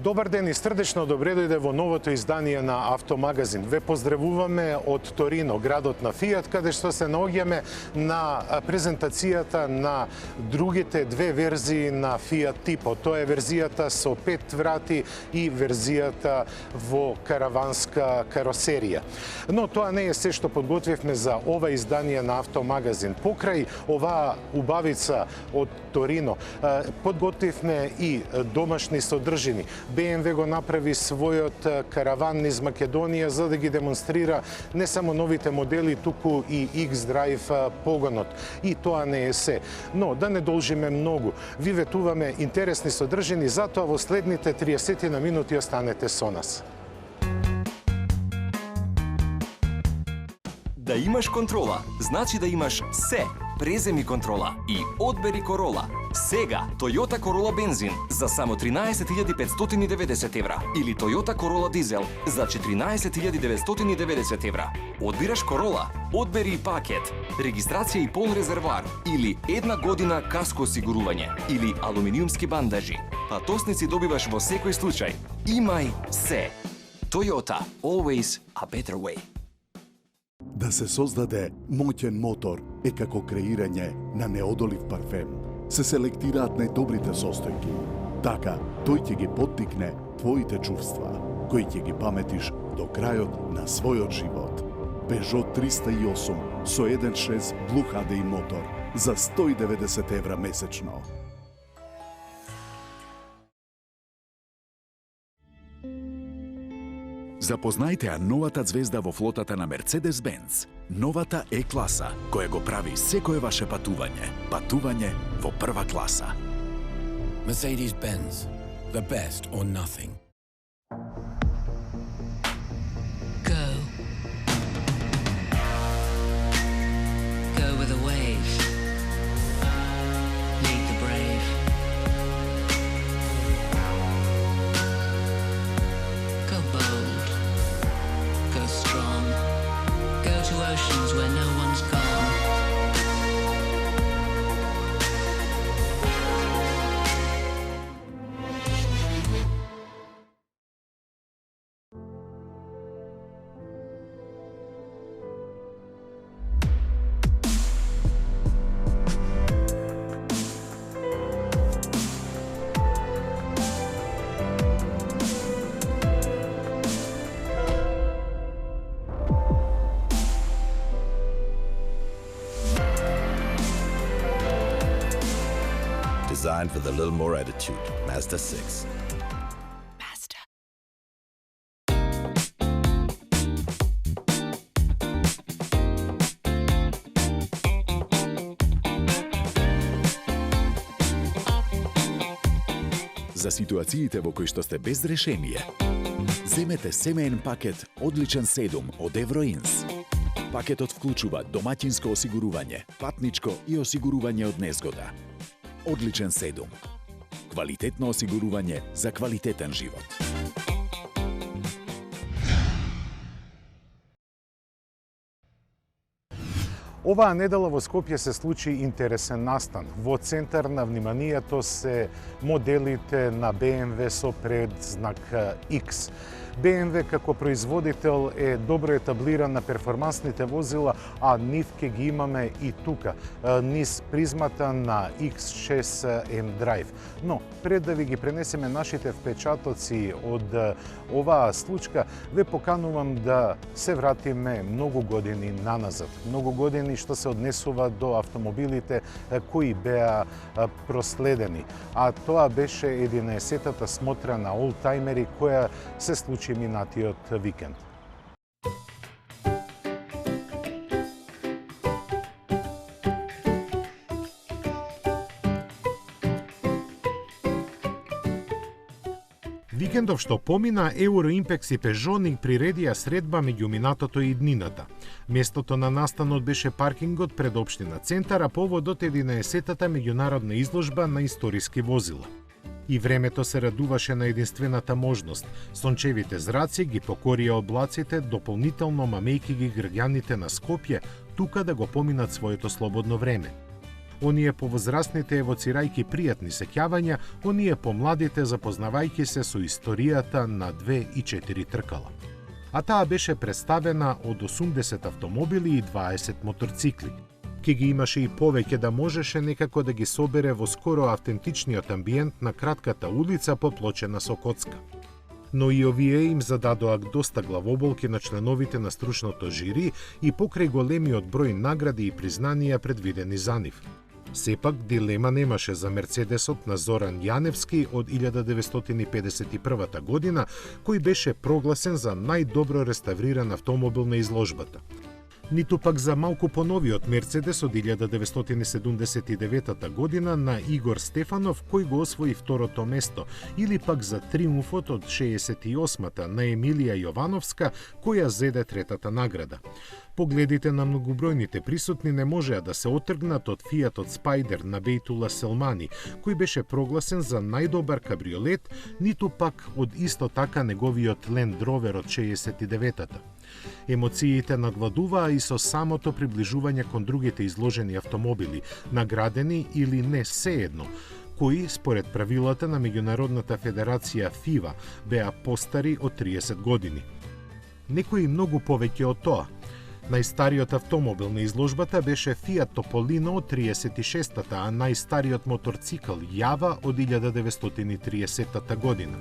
Добар ден и срдечно добре дојде во новото издание на Автомагазин. Ве поздравуваме од Торино, градот на Фијат, каде што се наоѓаме на презентацијата на другите две верзии на Фијат Типо. Тоа е верзијата со 5 врати и верзијата во караванска каросерија. Но тоа не е се што подготвивме за ова издание на Автомагазин. Покрај оваа убавица од Торино, подготвивме и домашни содржини. BMW го направи својот караван низ Македонија за да ги демонстрира не само новите модели, туку и X-Drive погонот. И тоа не е се. Но да не должиме многу. Ви ветуваме интересни содржини, затоа во следните 30 на минути останете со нас. Да имаш контрола, значи да имаш се. Преземи контрола и одбери Корола. Сега Toyota Corolla бензин за само 13.590 евра или Toyota Corolla дизел за 14.990 евра. Одбираш Корола, одбери и пакет, регистрација и пол резервоар или една година каско осигурување или алуминиумски бандажи. Патосници добиваш во секој случај. Имај се. Toyota, always a better way. Да се создаде моќен мотор е како креирање на неодолив парфем. Се селектираат најдобрите состојки. Така, тој ќе ги поттикне твоите чувства, кои ќе ги паметиш до крајот на својот живот. Peugeot 308 со 1.6 Blue HDI мотор за 190 евра месечно. Запознајте ја новата звезда во флотата на Mercedes-Benz. Новата Е-класа, која го прави секое ваше патување. Патување во прва класа. Mercedes-Benz, the best or nothing. Go. Go with the wave. Lead the brave. Go bold. Go strong. Go to oceans where no one's gone. Designed for the little more attitude. Mazda 6. Master. За ситуациите во кои што сте без решение, земете семеен пакет Одличен 7 од Евроинс. Пакетот вклучува домаќинско осигурување, патничко и осигурување од незгода. Одличен 7. Квалитетно осигурување за квалитетен живот. Оваа недела во Скопје се случи интересен настан. Во центар на вниманието се моделите на BMW со предзнак X. BMW како производител е добро етаблиран на перформансните возила, а нив ке ги имаме и тука, низ призмата на X6 M-Drive. Но, пред да ви ги пренесеме нашите впечатоци од оваа случка, ве поканувам да се вратиме многу години наназад. Многу години што се однесува до автомобилите кои беа проследени. А тоа беше 11-тата смотра на олтајмери која се случи минатиот викенд. Викендов што помина, Euroimpex и Peugeot ни приредија средба меѓу минатото и днината. Местото на настанот беше паркингот пред општина Центар, а поводот 11-тата меѓународна изложба на историски возила. И времето се радуваше на единствената можност. Сончевите зраци ги покорија облаците, дополнително мамејки ги граѓаните на Скопје, тука да го поминат своето слободно време. Оние повозрастните евоцирајќи пријатни сеќавања, оние помладите запознавајќи се со историјата на 2 и 4 тркала. А таа беше представена од 80 автомобили и 20 моторцикли. Ке ги имаше и повеќе да можеше некако да ги собере во скоро автентичниот амбиент на кратката улица поплочена со коцка. Но и овие им зададоа доста главоболки на членовите на стручното жири и покрај големиот број награди и признанија предвидени за нив. Сепак, дилема немаше за Мерцедесот на Зоран Јаневски од 1951 година, кој беше прогласен за најдобро реставриран автомобил на изложбата. Ниту пак за малку поновиот Мерцедес од 1979 година на Игор Стефанов, кој го освои второто место, или пак за триумфот од 68-та на Емилија Јовановска, која зеде третата награда. Погледите на многобројните присутни не можеа да се отргнат од Фијатот Спајдер на Бейтула Селмани, кој беше прогласен за најдобар кабриолет, ниту пак од исто така неговиот Ленд Ровер од 69-та. Емоциите надвладуваа и со самото приближување кон другите изложени автомобили, наградени или не сеедно, кои, според правилата на Меѓународната федерација ФИВА, беа постари од 30 години. Некои многу повеќе од тоа. Најстариот автомобил на изложбата беше Фиат Тополино од 36-та, а најстариот моторцикл Јава од 1930 година.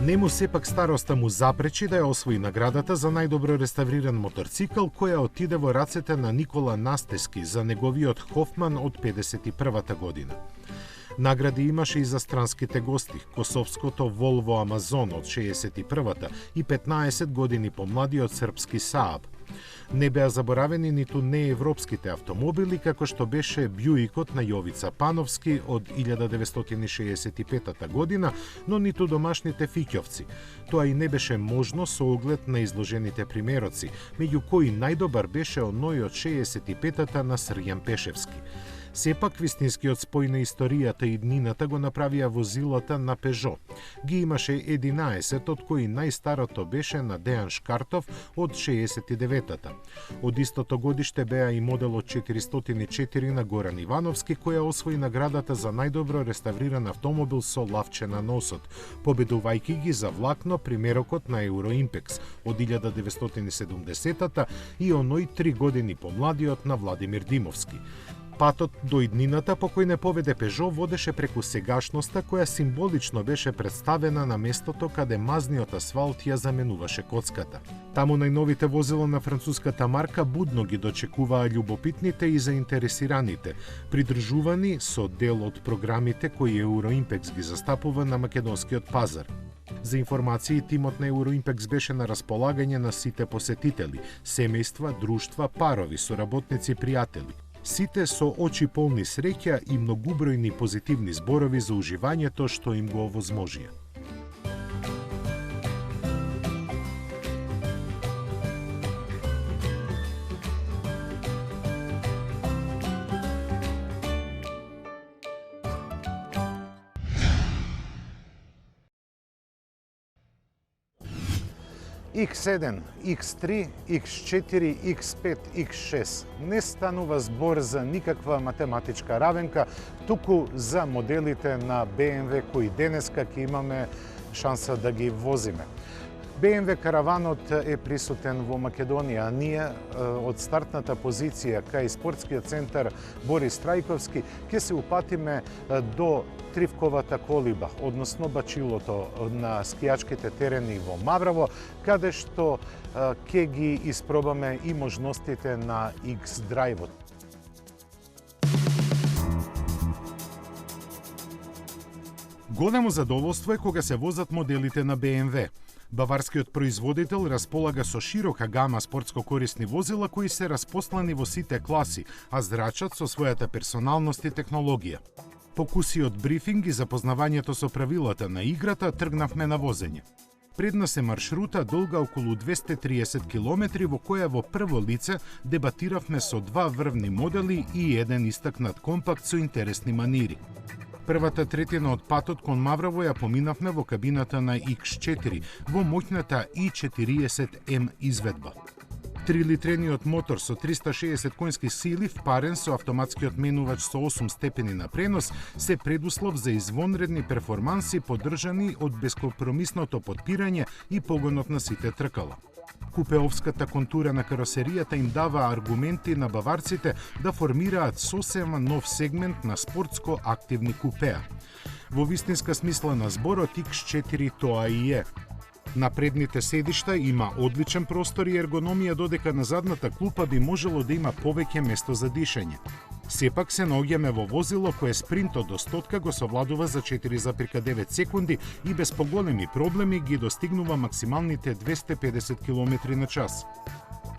Нему сепак староста му запречи да ја освои наградата за најдобро реставриран моторцикл, која отиде во рацете на Никола Настески за неговиот Хофман од 51 година. Награди имаше и за странските гости, косовското Волво Амазон од 61-та и 15 години помладиот српски Сааб. Не беа заборавени ниту неевропските автомобили, како што беше Бјуикот на Јовица Пановски од 1965 година, но ниту домашните фиќовци. Тоа и не беше можно со оглед на изложените примероци, меѓу кои најдобар беше оној од 65-та на Срјан Пешевски. Сепак, вистинскиот спој на историјата и днината го направија возилата на Пежо. Ги имаше 11, од кои најстарото беше на Дејан Шкартов од 69-та. Од истото годиште беа и моделот 404 на Горан Ивановски, која освои наградата за најдобро реставриран автомобил со лавче на носот, победувајќи ги за влакно примерокот на Евроимпекс од 1970-та и оној 3 години помладиот на Владимир Димовски. Патот до иднината по кој не поведе Пежо водеше преку сегашноста, која символично беше представена на местото каде мазниот асфалт ја заменуваше коцката. Таму најновите возила на француската марка будно ги дочекуваа љубопитните и заинтересираните, придржувани со дел од програмите кои Евроимпекс ги застапува на македонскиот пазар. За информации, тимот на Евроимпекс беше на располагање на сите посетители, семејства, друштва, парови, соработници, пријатели. Сите со очи полни среќа и многубројни позитивни зборови за уживањето што им го овозможија. X7, X3, X4, X5, X6. Не станува збор за никаква математичка равенка, туку за моделите на BMW кои денеска ќе имаме шанса да ги возиме. BMW караванот е присутен во Македонија, а ние од стартната позиција кај спортскиот центар Борис Трајковски ќе се упатиме до Тривковата колиба, односно бачилото на скијачките терени во Маврово, каде што ќе ги испробаме и можностите на X-драйвот. Големо задоволство е кога се возат моделите на BMW. Баварскиот производител располага со широка гама спортско корисни возила кои се распослани во сите класи, а зрачат со својата персоналност и технологија. По кусиот брифинг и запознавањето со правилата на играта тргнавме на возење. Пред нас е маршрута долга околу 230 километри во која во прво лице дебатиравме со два врвни модели и еден истакнат компакт со интересни манири. Првата третина од патот кон Маврово ја поминавме во кабината на X4 во моќната i40M изведба. 3-литрениот мотор со 360 конски сили впарен со автоматскиот менувач со 8 степени на пренос се предуслов за извонредни перформанси поддржани од бескомпромисното потпирање и погонот на сите тркала. Купеовската контура на каросеријата им дава аргументи на баварците да формираат сосема нов сегмент на спортско активни купеа. Во вистинска смисла на зборот X4 тоа и е. На предните седишта има одличен простор и ергономија, додека на задната клупа би можело да има повеќе место за дишење. Сепак се наоѓаме во возило кое спринтот до 100 го совладува за 4,9 секунди и без поголеми проблеми ги достигнува максималните 250 км на час.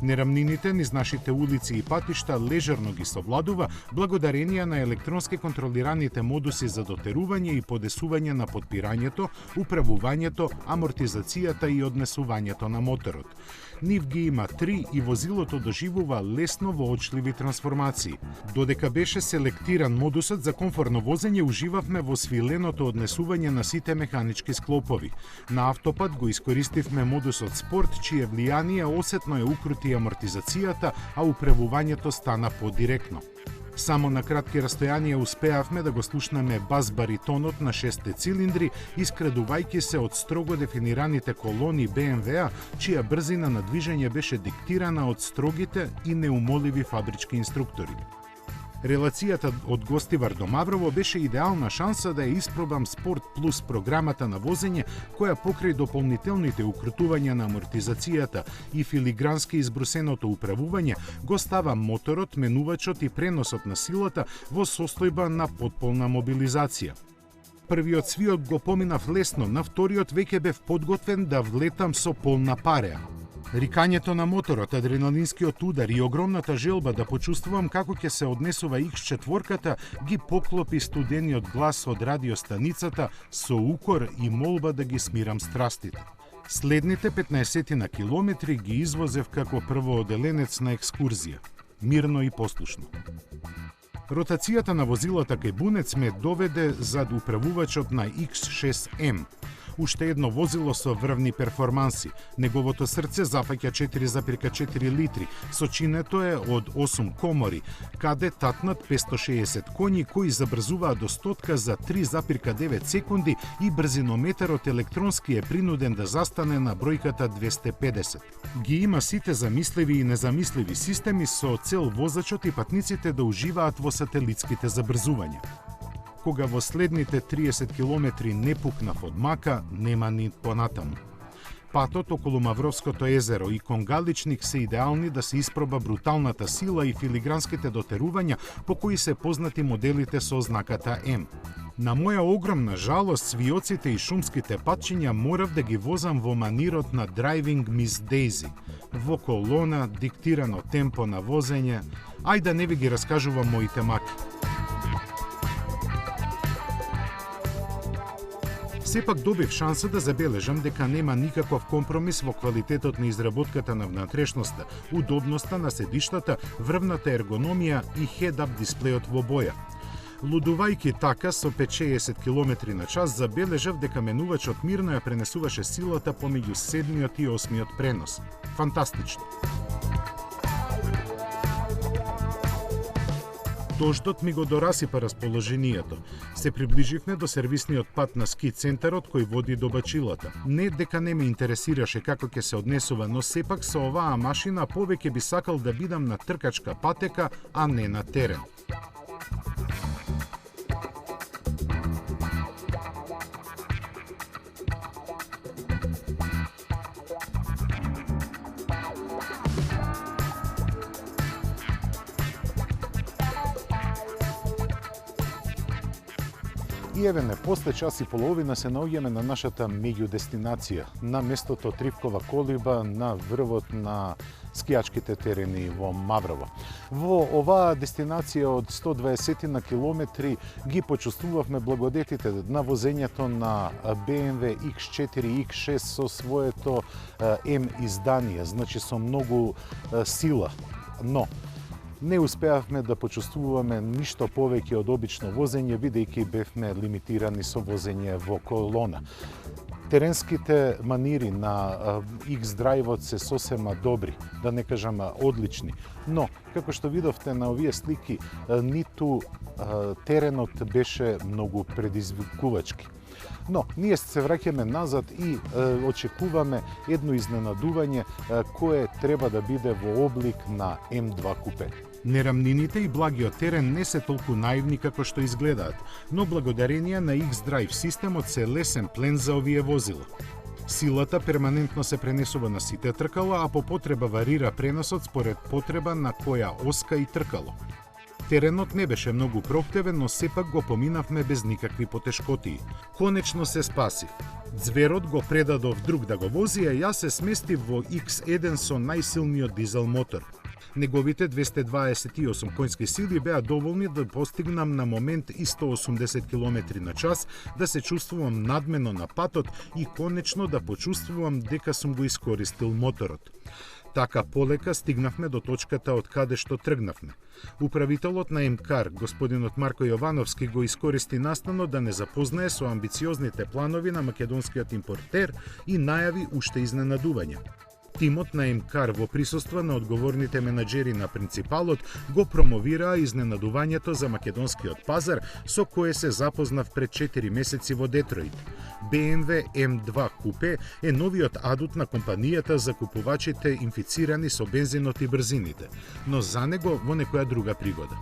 Нерамнините низ нашите улици и патишта лежерно ги совладува благодарение на електронски контролираните модуси за дотерување и подесување на потпирањето, управувањето, амортизацијата и однесувањето на моторот. Нив ги има 3 и возилото доживува лесно воочливи трансформации. Додека беше селектиран модусот за комфорно возење, уживавме во свиленото однесување на сите механички склопови. На автопат го искористивме модусот спорт, чие влијание осетно е укрути амортизацијата, а управувањето стана подиректно. Само на кратки растојанија успеавме да го слушнеме бас-баритонот на 6 цилиндри, искрадувајќи се од строго дефинираните колони BMW-а, чија брзина на движење беше диктирана од строгите и неумоливи фабрички инструктори. Релацијата од Гостивар до Маврово беше идеална шанса да ја испробам Спорт Плюс програмата на возење, која покрај дополнителните укрутувања на амортизацијата и филигрански избрусеното управување, го става моторот, менувачот и преносот на силата во состојба на потполна мобилизација. Првиот свиот го поминав лесно, на вториот веќе бев подготвен да влетам со полна пареа. Рикањето на моторот, адреналинскиот удар и огромната желба да почувствувам како ќе се однесува X4-ката ги поклопи студениот глас од радиостаницата со укор и молба да ги смирам страстите. Следните 15 на километри ги извозев како првооделенец на екскурзија. Мирно и послушно. Ротацијата на возилата кај Бунец ме доведе зад управувачот на X6M. Уште едно возило со врвни перформанси. Неговото срце зафаќа 4,4 литри. Сочинето е од 8 комори, каде татнат 560 коњи кои забрзуваат до 100 за 3,9 секунди и брзинометарот електронски е принуден да застане на бројката 250. Ги има сите замисливи и незамисливи системи со цел возачот и патниците да уживаат во сателитските забрзувања. Кога во следните 30 километри не пукнав од мака, нема ни понатаму. Патот околу Мавровското езеро и Конгаличник се идеални да се испроба бруталната сила и филигранските дотерувања по кои се познати моделите со знаката М. На моја огромна жалост, свиоците и шумските патчиња морав да ги возам во манирот на Driving Miss Daisy, во колона, диктирано темпо на возење. Ај да не ви ги раскажувам моите маки. Сепак добив шанса да забележам дека нема никаков компромис во квалитетот на изработката на внатрешноста, удобноста на седиштата, врвната ергономија и head-up дисплејот во боја. Лудувајќи така со 5-60 км на час, забележав дека менувачот мирно ја пренесуваше силата помеѓу 7-миот и 8-миот пренос. Фантастично! Дождот ми го дорасипа расположението. Се приближивме до сервисниот пат на ски центарот кој води до бачилата. Не дека не ме интересираше како ќе се однесува, но сепак со оваа машина повеќе би сакал да бидам на тркачка патека, а не на терен. И еве не, после час и половина се наоѓаме на нашата меѓудестинација, на местото Тривкова колиба, на врвот на скијачките терени во Маврово. Во оваа дестинација од 120 на километри ги почувствувавме благодетите на возењето на BMW X4 и X6 со своето М издание, значи со многу сила, но не успеавме да почувствуваме ништо повеќе од обично возење, бидејќи бевме лимитирани со возење во колона. Теренските манири на X-Drive-от се сосема добри, да не кажам одлични. Но, како што видовте на овие слики, ниту теренот беше многу предизвикувачки. Но, ние се враќаме назад и очекуваме едно изненадување кое треба да биде во облик на М2 купе. Нерамнините и благиот терен не се толку наивни како што изгледаат, но благодарение на X-Drive системот се лесен плен за овие возила. Силата перманентно се пренесува на сите тркала, а по потреба варира преносот според потреба на која оска и тркало. Теренот не беше многу проптевен, но сепак го поминавме без никакви потешкотии. Конечно се спасив. Зверот го предадов друг да го вози, а јас се сместив во X1 со најсилниот дизел мотор. Неговите 228 конски сили беа доволни да постигнам на момент и 180 км на час, да се чувствувам надмено на патот и конечно да почувствувам дека сум го искористил моторот. Така полека стигнавме до точката од каде што тргнавме. Управителот на МКАР, господинот Марко Јовановски, го искористи настано да не запознае со амбициозните планови на македонскиот импортер и најави уште изненадување. Тимот на МКАР во присуство на одговорните менаџери на принципалот го промовираа изненадувањето за македонскиот пазар со кое се запознав пред 4 месеци во Детройт. BMW M2 купе е новиот адут на компанијата за купувачите инфицирани со бензинот и брзините, но за него во некоја друга пригода.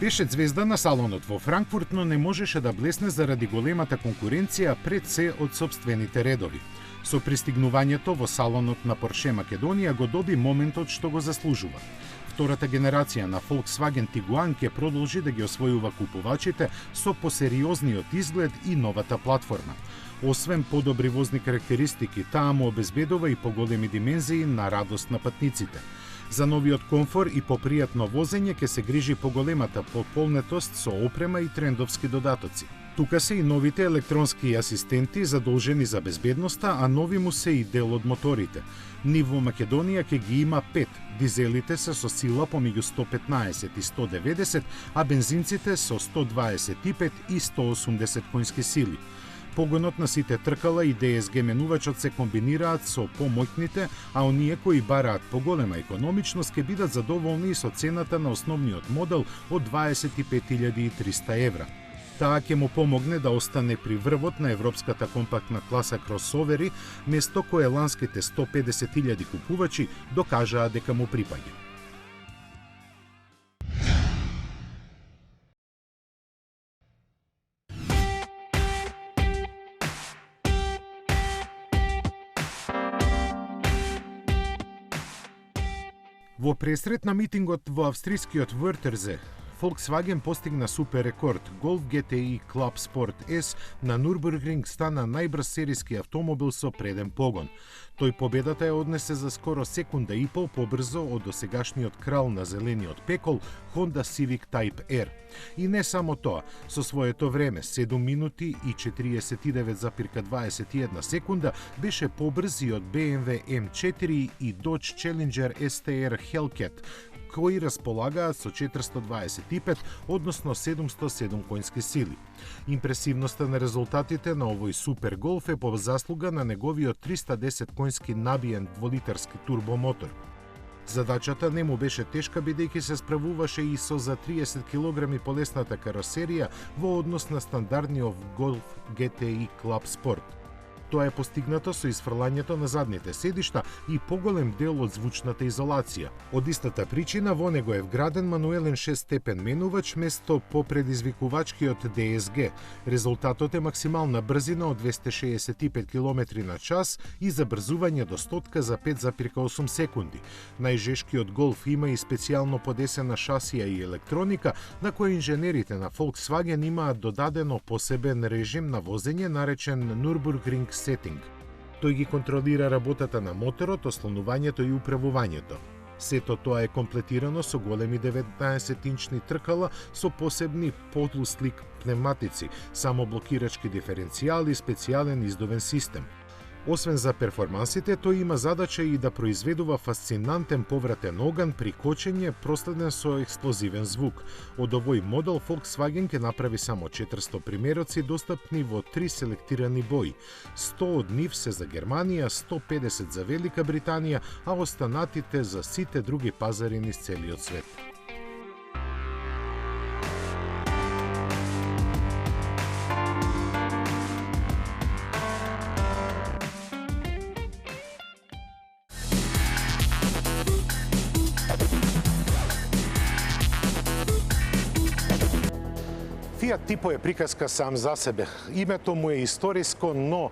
Беше звезда на салонот во Франкфурт, но не можеше да блесне заради големата конкуренција пред се од сопствените редови. Со пристигнувањето во салонот на Порше Македонија го доби моментот што го заслужува. Втората генерација на Volkswagen Tiguan ќе продолжи да ги освојува купувачите со посериозниот изглед и новата платформа. Освен подобри возни карактеристики, таа му обезбедува и поголеми димензии на радост на патниците. За новиот комфор и попријатно возење ќе се грижи поголемата пополнетост со опрема и трендовски додатоци. Тука се и новите електронски асистенти задолжени за безбедноста, а нови му се и дел од моторите. Нив во Македонија ќе ги има 5. Дизелите се со сила помеѓу 115 и 190, а бензинците со 125 и 180 конски сили. Погонот на сите тркала и DSG менувачот се комбинираат со помоќните, а оние кои бараат поголема економичност ќе бидат задоволни и со цената на основниот модел од 25.300 евра. Таа ќе му помогне да остане при врвот на европската компактна класа кросовери, место кое ланските 150.000 купувачи докажаа дека му припаѓа. Во пресрет на митингот во австрискиот Въртерзе, Volkswagen постигна супер рекорд. Golf GTI Club Sport S на Нурбургринг стана најбрз серијски автомобил со преден погон. Тој победата ја однесе за скоро секунда и пол побрзо од досегашниот крал на зелениот пекол Honda Civic Type R. И не само тоа, со своето време 7 минути и 49,21 секунда беше побрз и од BMW M4 и Dodge Challenger STR Hellcat, кои располагаат со 425, односно 707 конски сили. Импресивноста на резултатите на овој супер голф е по заслуга на неговиот 310 конски набиен 2-литарски турбомотор. Задачата не му беше тешка, бидејќи се справуваше и со за 30 кг полесната каросерија во однос на стандардниот Golf GTI Club Sport. Тоа е постигнато со изфрлањето на задните седишта и поголем дел од звучната изолација. Од истата причина во него е вграден мануелен 6-степен менувач место по предизвикувачкиот DSG. Резултатот е максимална брзина од 265 км на час и забрзување до 100 за 5,8 секунди. Најжешкиот Голф има и специјално подесена шасија и електроника, на која инженерите на Volkswagen имаат додадено посебен режим на возење наречен Nürburgring Setting. Тој ги контролира работата на моторот, ослонувањето и управувањето. Сето тоа е комплетирано со големи 19-инчни тркала со посебни полуслик пневматици, самоблокирачки диференцијали и специјален издувен систем. Освен за перформансите, тој има задача и да произведува фасцинантен повратен оган при кочење проследен со експлозивен звук. Од овој модел Volkswagen ќе направи само 400 примероци достапни во 3 селектирани бои. 100 од нив се за Германија, 150 за Велика Британија, а останатите за сите други пазари низ целиот свет. Fiat Tipo е приказка сам за себе. Името му е историско, но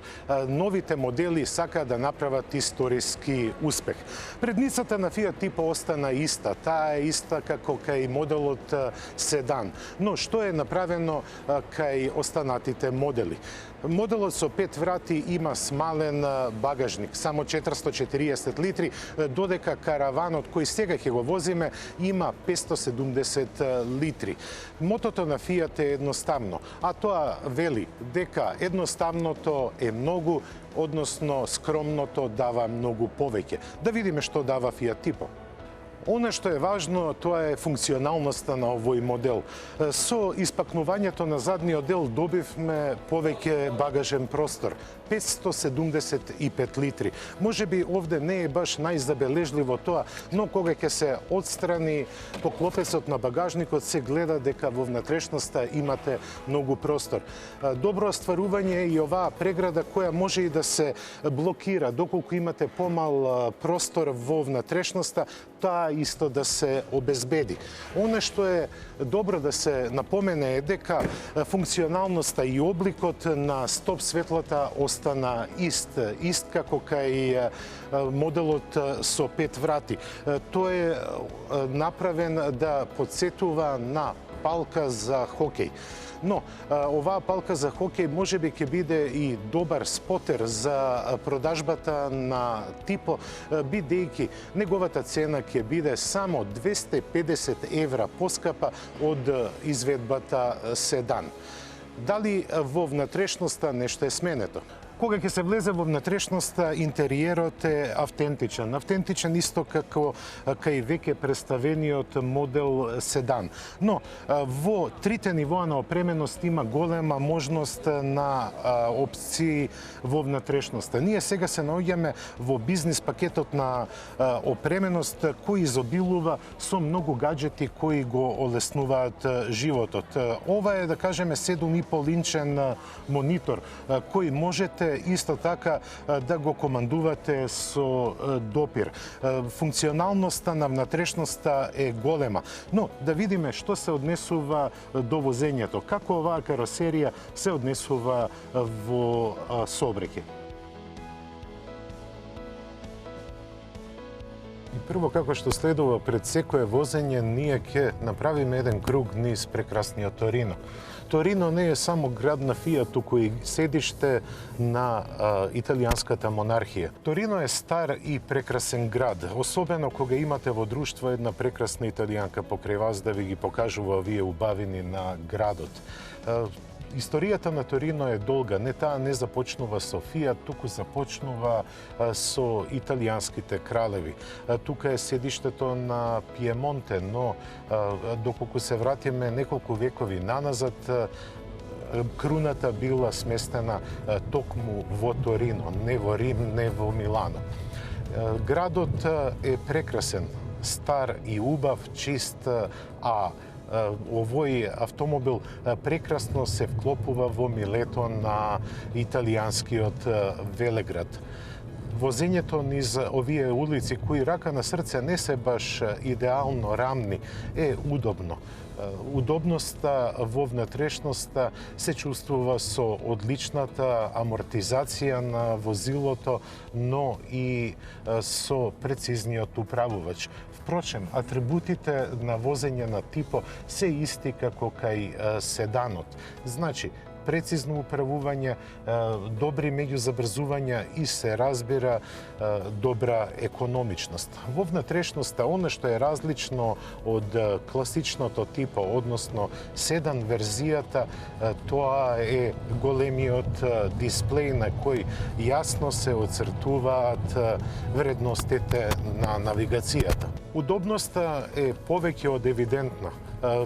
новите модели сакаат да направат историски успех. Предницата на Fiat Tipo остана иста. Таа е иста како кај моделот седан. Но што е направено кај останатите модели? Моделот со 5 врати има смален багажник, само 440 литри, додека караванот кој сега ќе го возиме има 570 литри. Мотото на Fiat е едноставно, а тоа вели дека едноставното е многу, односно скромното дава многу повеќе. Да видиме што дава Fiat Tipo. Она што е важно, тоа е функционалноста на овој модел. Со испакнувањето на задниот дел добивме повеќе багажен простор. 575 литри. Може би овде не е баш најзабележливо тоа, но кога ќе се отстрани поклопецот на багажникот, се гледа дека во внатрешноста имате многу простор. Добро остварување е и оваа преграда која може и да се блокира. Доколку имате помал простор во внатрешноста, таа исто да се обезбеди. Оно што е добро да се напомене е дека функционалноста и обликот на стоп светлата остана ист како кај моделот со 5 врати. Тој е направен да подсетува на палка за хокеј. Но, оваа палка за хокеј може би ќе биде и добар спотер за продажбата на Tipo, бидејќи неговата цена ќе биде само 250 евра поскапа од изведбата седан. Дали во внатрешноста нешто е сменето? Кога ќе се влезе во внатрешноста, интериерот е автентичен. Автентичен исто како кај веќе представениот модел седан. Но во трите нивоа на опременост има голема можност на опции во внатрешноста. Ние сега се наоѓаме во бизнис пакетот на опременост кој изобилува со многу гаджети кои го олеснуваат животот. Ова е, да кажеме, 7,5-инчен монитор кој можете исто така да го командувате со допир. Функционалноста на внатрешноста е голема, но да видиме што се однесува до возењето, како оваа каросерија се однесува во сообраќај. И прво, како што следува пред секое возење, ние ќе направиме еден круг низ прекрасниот Торино. Торино не е само град на Фиат, туку и седиште на италијанската монархија. Торино е стар и прекрасен град, особено кога имате во друштво една прекрасна италијанка покрај вас да ви ги покажува овие убавини на градот. Историјата на Торино е долга. Таа не започнува со Фиат, туку започнува со италијанските кралеви. Тука е седиштето на Пиемонте, но доколку се вратиме неколку векови наназад, круната била сместена токму во Торино, не во Рим, не во Милано. Градот е прекрасен, стар и убав, чист, а овој автомобил прекрасно се вклопува во милето на италијанскиот Велеград. Возењето низ овие улици, кои рака на срце не се баш идеално рамни, е удобно. Удобноста во внатрешноста се чувствува со одличната амортизација на возилото, но и со прецизниот управувач. Впрочем, атрибутите на возење на Tipo се исти како кај седанот. Значи, прецизно управување, добри меѓузабрзувања и се разбира добра економичност. Во внатрешноста, она што е различно од класичното типо, односно седан верзијата, тоа е големиот дисплеј на кој јасно се оцртуваат вредностите на навигацијата. Удобноста е повеќе од евидентна.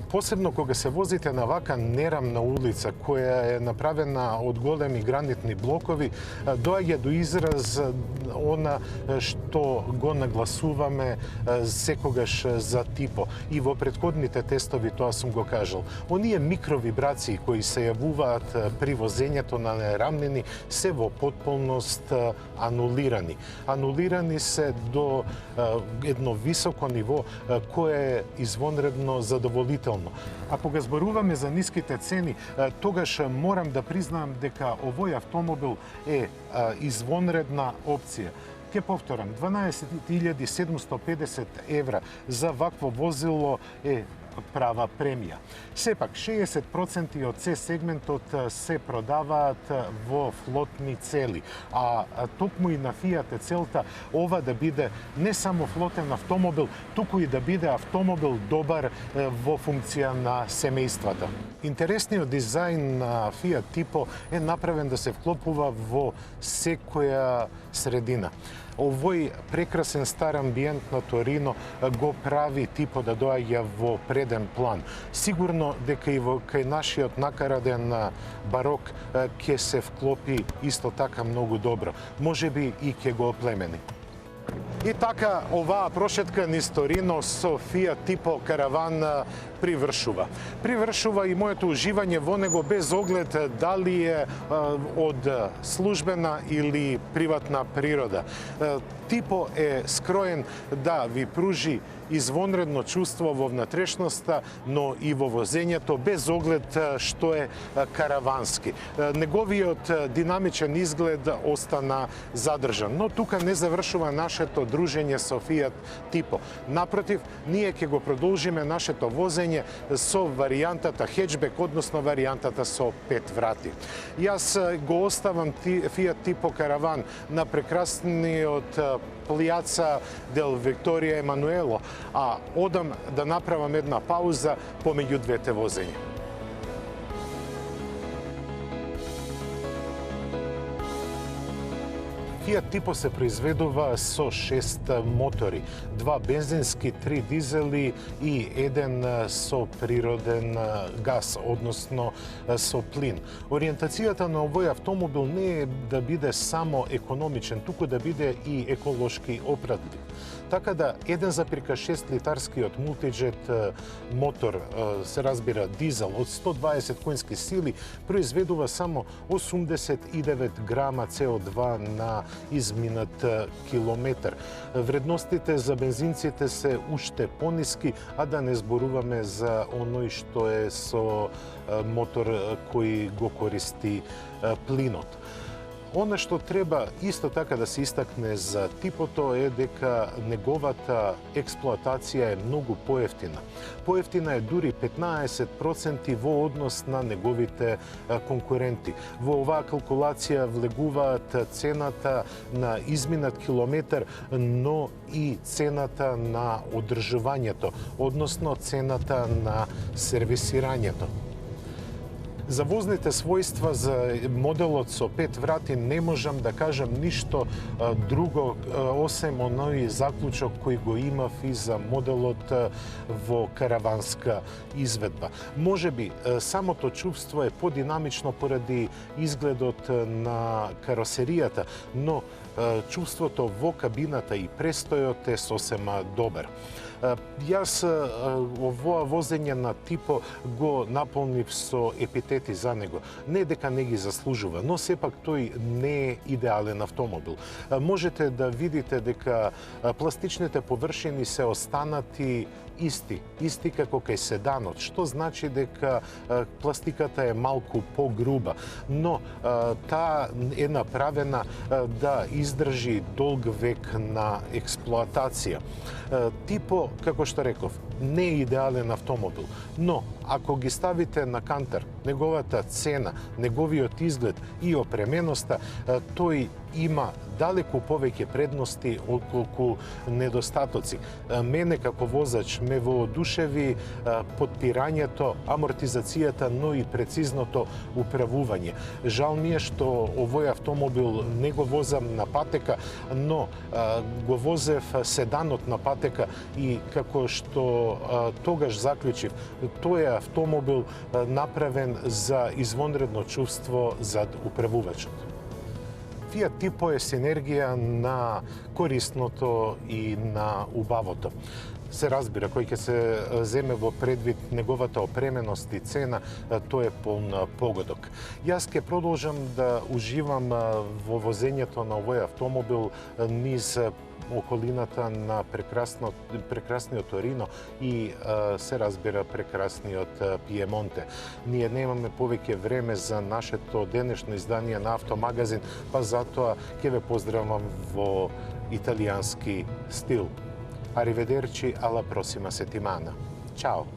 Посебно кога се возите на вака нерамна улица која е направена од големи гранитни блокови, доаѓа до израз она што го нагласуваме секогаш за типо. И во претходните тестови тоа сум го кажал. Оние микровибрации кои се јавуваат при возењето на нерамнини се во потполност анулирани. Анулирани се до едно високо ниво кое е извонредно задоволително. А кога зборуваме за ниските цени, тогаш морам да признаам дека овој автомобил е извонредна опција. Ке повторам, 12.750 евра за вакво возило е права премија. Сепак, 60% од C-сегментот се продаваат во флотни цели, а токму и на Фијат е целта ова да биде не само флотен автомобил, туку и да биде автомобил добар во функција на семејствата. Интересниот дизајн на Фијат Типо е направен да се вклопува во секоја средина. Овој прекрасен стар амбиент на Торино го прави Типо да доаѓа во преден план. Сигурно дека и во кај нашиот накараден барок ќе се вклопи исто така многу добро. Можеби и ќе го оплемени. И така, оваа прошетка низ Торино со Фијат Типо караван привршува. Привршува и моето уживање во него без оглед дали е од службена или приватна природа. Типо е скроен да ви пружи извонредно чувство во внатрешноста, но и во возењето без оглед што е каравански. Неговиот динамичен изглед остана задржан, но тука не завршува нашето дружење со Фијат Типо. Напротив, ние ќе го продолжиме нашето возење со варијантата хеджбек, односно варијантата со 5 врати. Јас го оставам Фијат Типо караван на прекрасниот Плијаца дел Викторија Емануело, а одам да направам една пауза помеѓу двете возења. Фијат Типо се произведува со 6 мотори, 2 бензински, 3 дизели и еден со природен газ, односно со плин. Ориентацијата на овој автомобил не е да биде само економичен, туку да биде и еколошки опратлив. Така да 1,6 литарскиот мултиджет мотор, се разбира дизел, од 120 коњски сили, произведува само 89 грама CO2 на изминат километар. Вредностите за бензинците се уште пониски, а да не зборуваме за оној што е со мотор кој го користи плинот. Она што треба исто така да се истакне за Типото е дека неговата експлоатација е многу поевтина. Поевтина е дури 15% во однос на неговите конкуренти. Во оваа калкулација влегуваат цената на изминат километар, но и цената на одржувањето, односно цената на сервисирањето. За возните својства за моделот со 5 врати не можам да кажам ништо друго осем оној заклучок кој го имав и за моделот во караванска изведба. Можеби самото чувство е подинамично поради изгледот на каросеријата, но чувството во кабината и престојот е сосема добар. Јас овоа возење на Типо го наполнив со епитети за него. Не дека не ги заслужува, но сепак тој не е идеален автомобил. Можете да видите дека пластичните површини се останати исти како кај седанот, што значи дека пластиката е малку погруба, но таа е направена да издржи долг век на експлоатација. Типо, како што реков, не е идеален автомобил. Но, ако ги ставите на кантар, неговата цена, неговиот изглед и опременоста, тој има далеку повеќе предности отколку недостатоци. Мене како возач ме воодушеви подпирањето, амортизацијата, но и прецизното управување. Жал ми е што овој автомобил не го возам на патека, но го возев седанот на патека и како што тогаш заклучив, тој е автомобил направен за извонредно чувство за управувачот. Фиат Типо е синергија на корисното и на убавото. Се разбира, кој ќе се земе во предвид неговата опременост и цена, тој е полн погодок. Јас ќе продолжам да уживам во возењето на овој автомобил низ околината на прекрасниот Торино и се разбира прекрасниот Пиемонте. Ние немаме повеќе време за нашето денешно издание на Автомагазин, па затоа ќе ве поздравам во италијански стил. Arrivederci alla prossima settimana. Ciao!